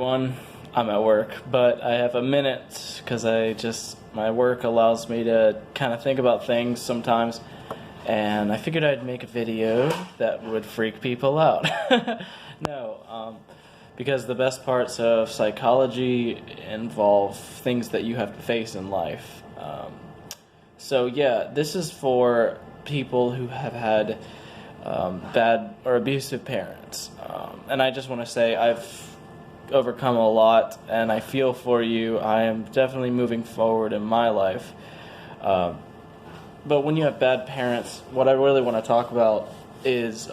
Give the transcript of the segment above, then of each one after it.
everyone. I'm at work, but I have a minute because my work allows me to kind of think about things sometimes, and I figured I'd make a video that would freak people out. No, because the best parts of psychology involve things that you have to face in life. So yeah, this is for people who have had bad or abusive parents. And I just want to say I've overcome a lot, and I feel for you. I am definitely moving forward in my life. But when you have bad parents, what I really want to talk about is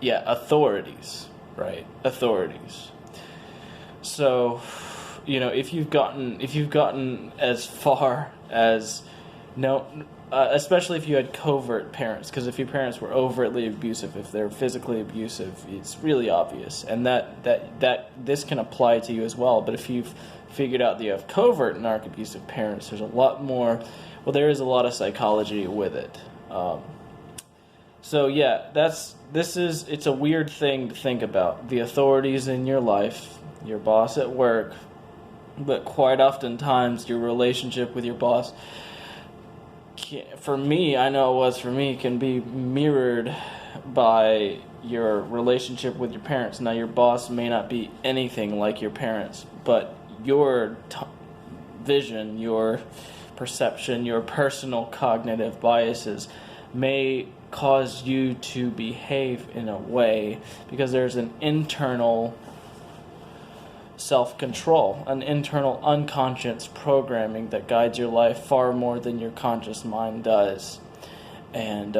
authorities, right? Authorities. So, if you've gotten as far as especially if you had covert parents, because if your parents were overtly abusive, if they're physically abusive, it's really obvious, and that this can apply to you as well. But if you've figured out that you have covert narc abusive parents, there's a lot more. Well, there is a lot of psychology with it. So yeah, it's a weird thing to think about. The authorities in your life, your boss at work, but quite oftentimes your relationship with your boss, for me, I know it was for me, can be mirrored by your relationship with your parents. Now, your boss may not be anything like your parents, but your vision, your perception, your personal cognitive biases may cause you to behave in a way because there's an internal self-control, an internal unconscious programming that guides your life far more than your conscious mind does. And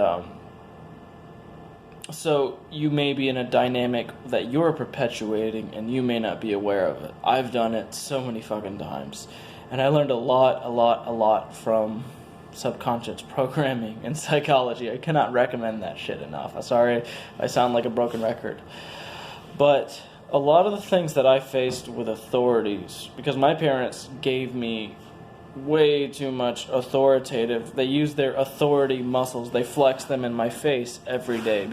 so you may be in a dynamic that you're perpetuating and you may not be aware of it. I've done it so many fucking times, and I learned a lot from subconscious programming and psychology. I cannot recommend that shit enough. I'm sorry I sound like a broken record, but a lot of the things that I faced with authorities, because my parents gave me way too much authoritative. They used their authority muscles. They flex them in my face every day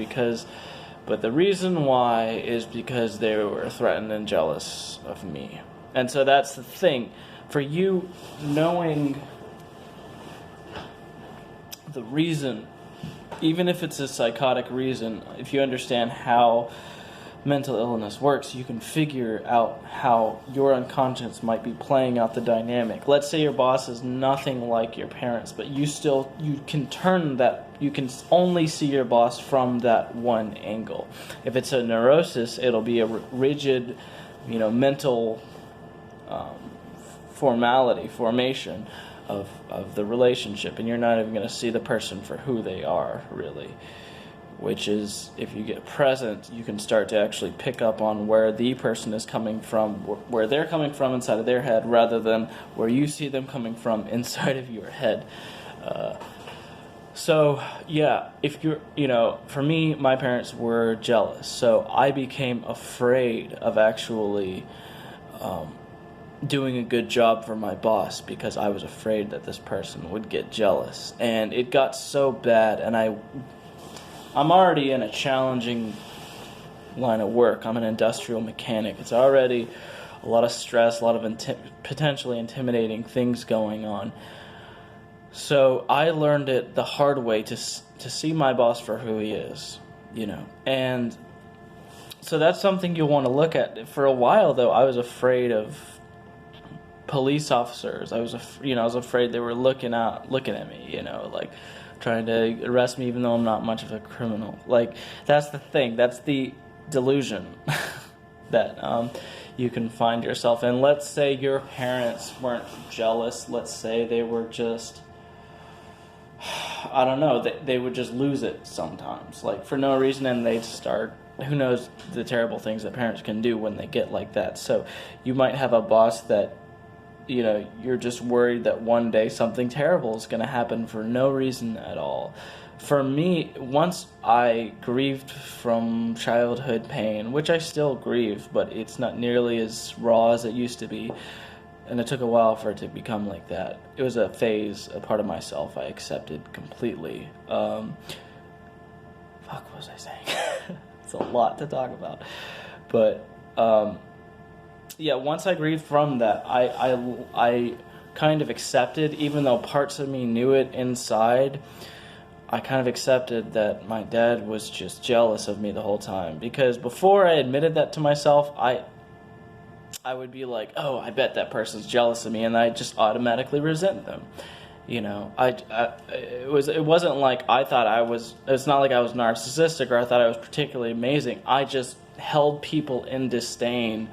but the reason why is because they were threatened and jealous of me. And so that's the thing. For you, knowing the reason, even if it's a psychotic reason, if you understand how mental illness works, you can figure out how your unconscious might be playing out the dynamic. Let's say your boss is nothing like your parents, but you can turn that, you can only see your boss from that one angle. If it's a neurosis, it'll be a rigid, mental formation of the relationship, and you're not even going to see the person for who they are, really. Which is, if you get present, you can start to actually pick up on where the person is coming from, where they're coming from inside of their head, rather than where you see them coming from inside of your head. So, yeah, if you're, for me, my parents were jealous, so I became afraid of actually doing a good job for my boss because I was afraid that this person would get jealous. And it got so bad, and I'm already in a challenging line of work. I'm an industrial mechanic. It's already a lot of stress, a lot of potentially intimidating things going on. So I learned it the hard way to see my boss for who he is, And so that's something you'll want to look at. For a while, though, I was afraid of police officers. I was afraid they were looking at me, like trying to arrest me even though I'm not much of a criminal. Like, that's the thing. That's the delusion that you can find yourself in. Let's say your parents weren't jealous. Let's say they were just, I don't know, they would just lose it sometimes, like for no reason, and they'd start, who knows the terrible things that parents can do when they get like that. So you might have a boss that, you're just worried that one day something terrible is going to happen for no reason at all. For me, once I grieved from childhood pain, which I still grieve, but it's not nearly as raw as it used to be, and it took a while for it to become like that. It was a phase, a part of myself I accepted completely. What was I saying? It's a lot to talk about. But yeah, once I grieved from that, I kind of accepted, even though parts of me knew it inside, I kind of accepted that my dad was just jealous of me the whole time. Because before I admitted that to myself, I would be like, oh, I bet that person's jealous of me, and I just automatically resent them. You know, it wasn't like I thought I was. It's not like I was narcissistic or I thought I was particularly amazing. I just held people in disdain.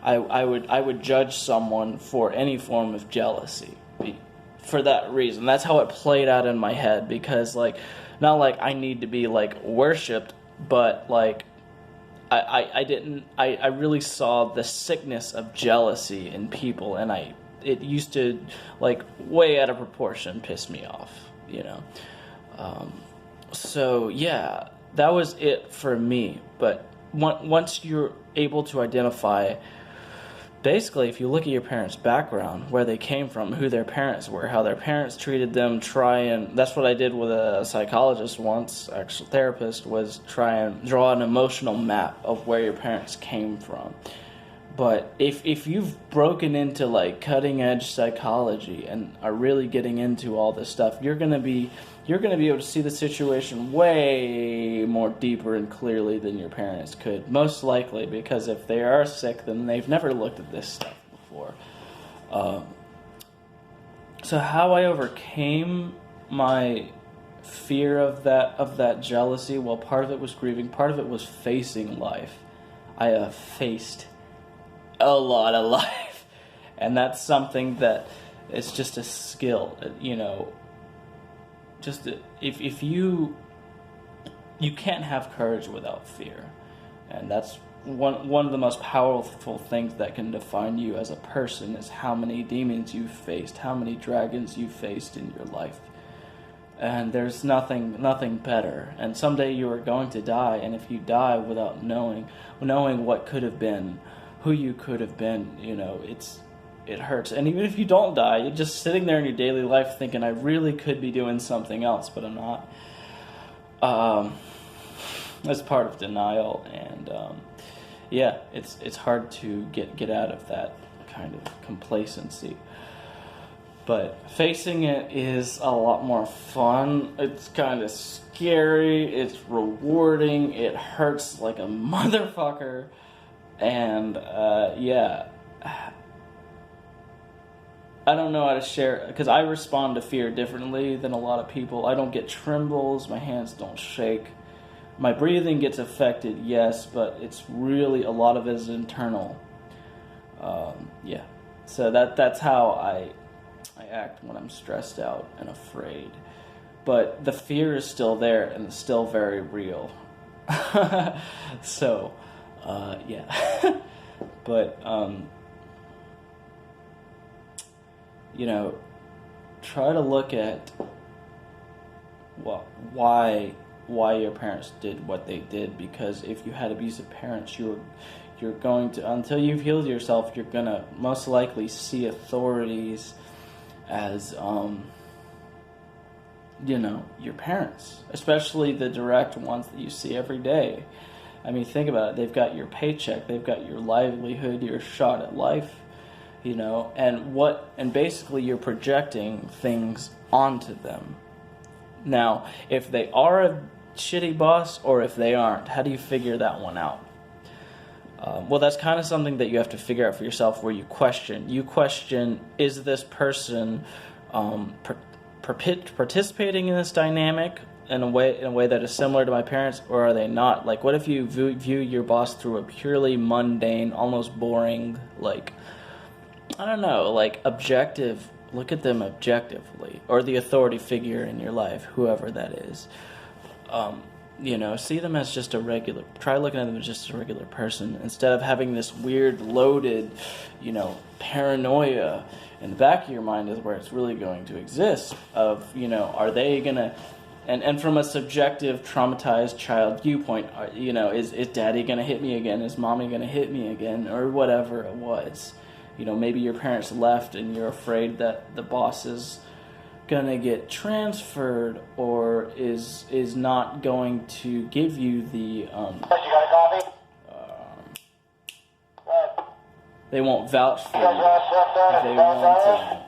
I would judge someone for any form of jealousy for that reason. That's how it played out in my head, because like, not like I need to be like worshipped, but like I really saw the sickness of jealousy in people, and it used to, like, way out of proportion, piss me off, you know. So yeah, that was it for me. But once you're able to identify, basically, if you look at your parents' background, where they came from, who their parents were, how their parents treated them, that's what I did with a psychologist once, actual therapist, was try and draw an emotional map of where your parents came from. But if you've broken into like cutting edge psychology and are really getting into all this stuff, you're gonna be able to see the situation way more deeper and clearly than your parents could, most likely, because if they are sick, then they've never looked at this stuff before. So how I overcame my fear of that jealousy, well, part of it was grieving, part of it was facing life. I faced a lot of life, and that's something that it's just a skill, you know. Just if you can't have courage without fear, and that's one of the most powerful things that can define you as a person, is how many demons you've faced, how many dragons you've faced in your life. And there's nothing better. And someday you are going to die, and if you die without knowing what could have been, who you could have been, you know, it hurts. And even if you don't die, you're just sitting there in your daily life thinking, I really could be doing something else, but I'm not. That's part of denial, and yeah, it's hard to get out of that kind of complacency. But facing it is a lot more fun. It's kind of scary. It's rewarding. It hurts like a motherfucker. And yeah, I don't know how to share, because I respond to fear differently than a lot of people. I don't get trembles, my hands don't shake. My breathing gets affected, yes, but it's really, a lot of it is internal. Yeah, so that's how I act when I'm stressed out and afraid. But the fear is still there, and it's still very real. So yeah. But you know, try to look at why your parents did what they did, because if you had abusive parents, you're going to, until you've healed yourself, you're gonna most likely see authorities as you know, your parents, especially the direct ones that you see every day. I mean, think about it. They've got your paycheck, they've got your livelihood, your shot at life, you know, and basically you're projecting things onto them. Now, if they are a shitty boss or if they aren't, how do you figure that one out? Well, that's kind of something that you have to figure out for yourself, where you question, is this person participating in this dynamic in a way that is similar to my parents, or are they not? Like, what if you view your boss through a purely mundane, almost boring, like, I don't know, like, objective, look at them objectively, or the authority figure in your life, whoever that is. You know, see them as just try looking at them as just a regular person, instead of having this weird, loaded, you know, paranoia in the back of your mind, is where it's really going to exist, of, you know, are they gonna, and from a subjective, traumatized child viewpoint, you know, is daddy gonna hit me again, is mommy gonna hit me again, or whatever it was. You know, maybe your parents left and you're afraid that the boss is gonna get transferred or is not going to give you the You got a copy? they won't vouch for You guys you. want to shift there? They want to.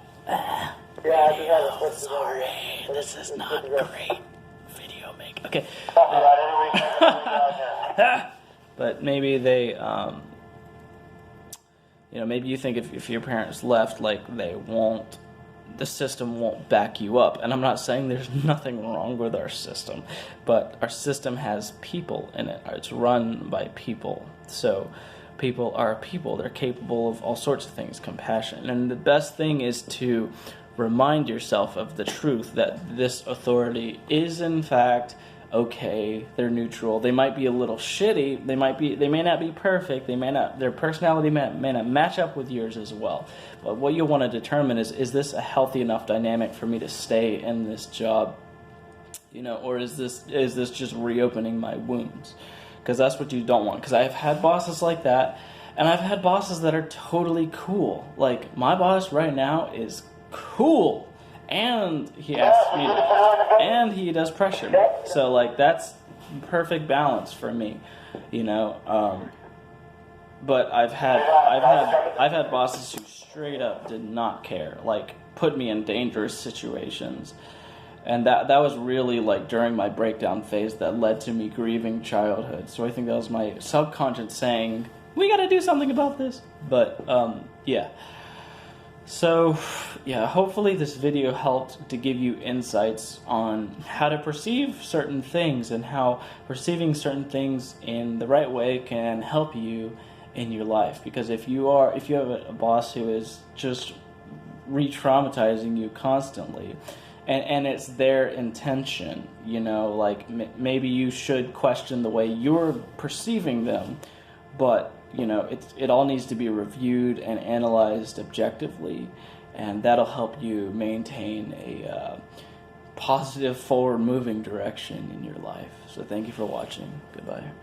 Yeah, I just had to switch to Sorry, this is not great video make. Okay. Copy that. Any reason? But maybe they, maybe you think if your parents left, like the system won't back you up. And I'm not saying there's nothing wrong with our system, but our system has people in it. It's run by people. So people are people. They're capable of all sorts of things, compassion. And the best thing is to remind yourself of the truth that this authority is in fact okay. They're neutral. They might be a little shitty. They may not be perfect. Their personality may not match up with yours as well. But what you'll want to determine is this a healthy enough dynamic for me to stay in this job? Or is this just reopening my wounds? Because that's what you don't want. Because I've had bosses like that, and I've had bosses that are totally cool. Like, my boss right now is cool, and he asks me and he does pressure me. So, like, that's perfect balance for me, But I've had bosses who straight up did not care, like, put me in dangerous situations. And that was really, like, during my breakdown phase that led to me grieving childhood. So I think that was my subconscious saying, we gotta do something about this. But, yeah. So, yeah, hopefully this video helped to give you insights on how to perceive certain things and how perceiving certain things in the right way can help you in your life. Because if you have a boss who is just re-traumatizing you constantly, and it's their intention, like maybe you should question the way you're perceiving them, but it all needs to be reviewed and analyzed objectively, and that'll help you maintain a positive forward moving direction in your life. So thank you for watching. Goodbye.